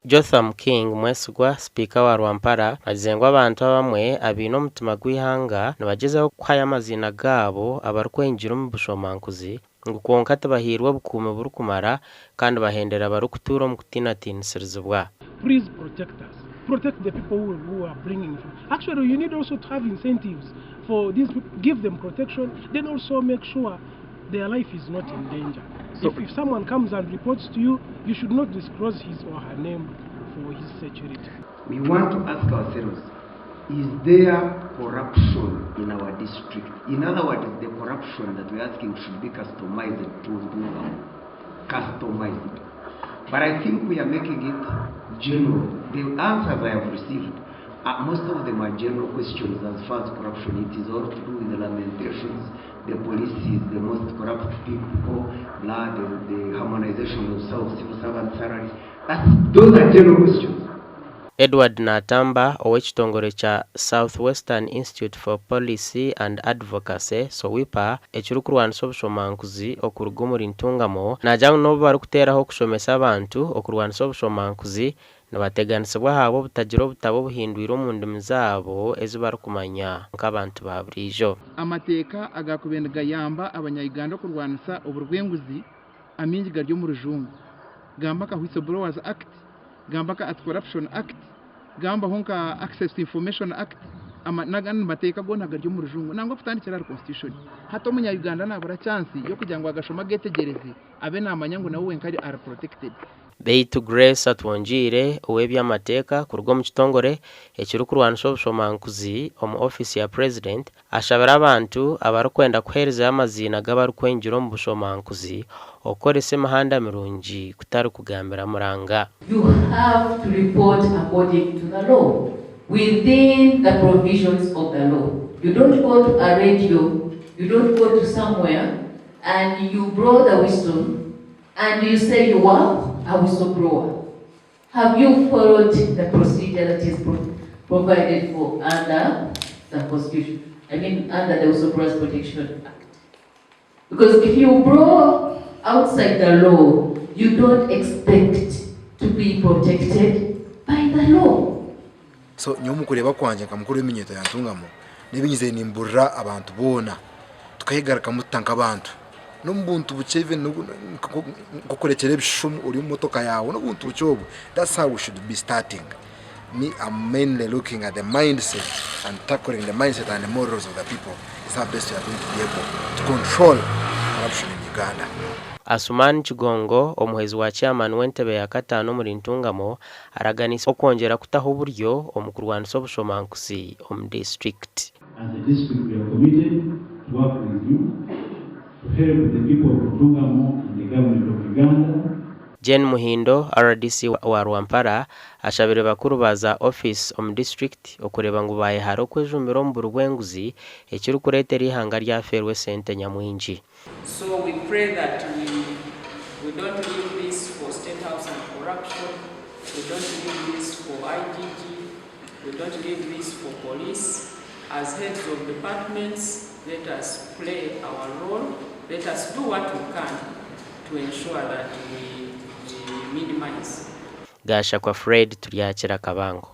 Jotham King Mwesigwa speaker wa Rwampara azengwa abantu bamwe abino omutima gw'ihanga nibagezaho kuhaya amazina gabo abarikwengira omu bushomankuzi ngu kwonka tibahirwe obukuumi burukumara kandi bahendera abarikutuura omu kutinatiinisirizibwa. Please protect us. Protect the people who are bringing food. Actually, you need also to have incentives for these people, give them protection, then also make sure their life is not in danger. So if someone comes and reports to you, you should not disclose his or her name for his security. We want to ask ourselves, is there corruption in our district? In other words, the corruption that we're asking should be customized to customized. But I think we are making it general. The answers I have received, most of them are general questions as far as corruption. It is all to do with the lamentations. The police is the most corrupt people, the harmonization of civil servant salaries. Those are general questions. Edward Natamba ow'ekitongole kya Southwestern Institute for Policy and Advocacy SOWIPA ekirukurwanisa obushomankuzi okuruga omuri ntungamo najya n'obu barikuteeraho okushomesa abantu okurwanisa obushomankuzi nibateganisibwa habo butagira obutabo buhindwire omu ndimi zaabo ezi barikumanya nk'abantu ba buriijo. Amateeka agakubenda gayamba abanyayuganda okurwanisa oburwenguzi amingi gari omu rujungu gamba ka Whistleblowers Act, gamba ka Anti-Corruption Act, gamba honka Access to Information Act, nagandi mateka gona gari omu rujungu nangwa kutandikira constitution. Hato umunyayuganda nabura chance yo kugira ngo agashoma getegereze abe namanya ngo nawe wenkari are protected. Beitu Grace atwonjire ow'eby'amateeka kuruga omu kitongole ekirukurwanisa obushomankuzi omu office ya president ashabira abantu abarikwenda kuheereza amazina g'abarikwengira omu bushomankuzi okukoresa emihanda mirungi kutari kugambira muranga. You have to report according to the law, within the provisions of the law. You don't go to a radio, you don't go to somewhere and you blow the whistle and you say you are a whistleblower. Have you followed the procedure that is provided for under the Constitution? I mean, under the Whistleblowers Protection Act. Because if you blow outside the law, you don't expect to be protected by the law. So, nyomu kureba kwanje nkamukuru w'eminyeto yantungamo nebinyize nimburira abantu bona tukayigaruka mutanka abantu n'umuntu buceve ngokurekera ebishumu uri mumotoka yawe n'ubuntu bucyobo. That's how we should be starting. Me, I'm mainly looking at the mindset and tackling the mindset and the morals of the people. It's how best we are going to be able to control corruption in Uganda. Asuman Chigongo omuhezi wa chairman w'entebe ya katano muri ntungamo araganisa okwongera kutaho uburyo omukurwanisa obushomankuzi omu district. As a district, we are committed to work with you to help the people of Ntungamo and the government of Uganda. Jen Muhindo RDC wa Rwampara ashabire bakuru baza office omu district okureba ngo bayehara okwejumira omu burwenguzi ekirukuretera ihanga rya ferwe sente nyamwingi. So we pray that we don't leave this for State House and corruption, we don't leave this for IGG, we don't leave this for police. As heads of departments, let us play our role, let us do what we can to ensure that we minimize. Gasha kwa Fred tuliachira Kabango.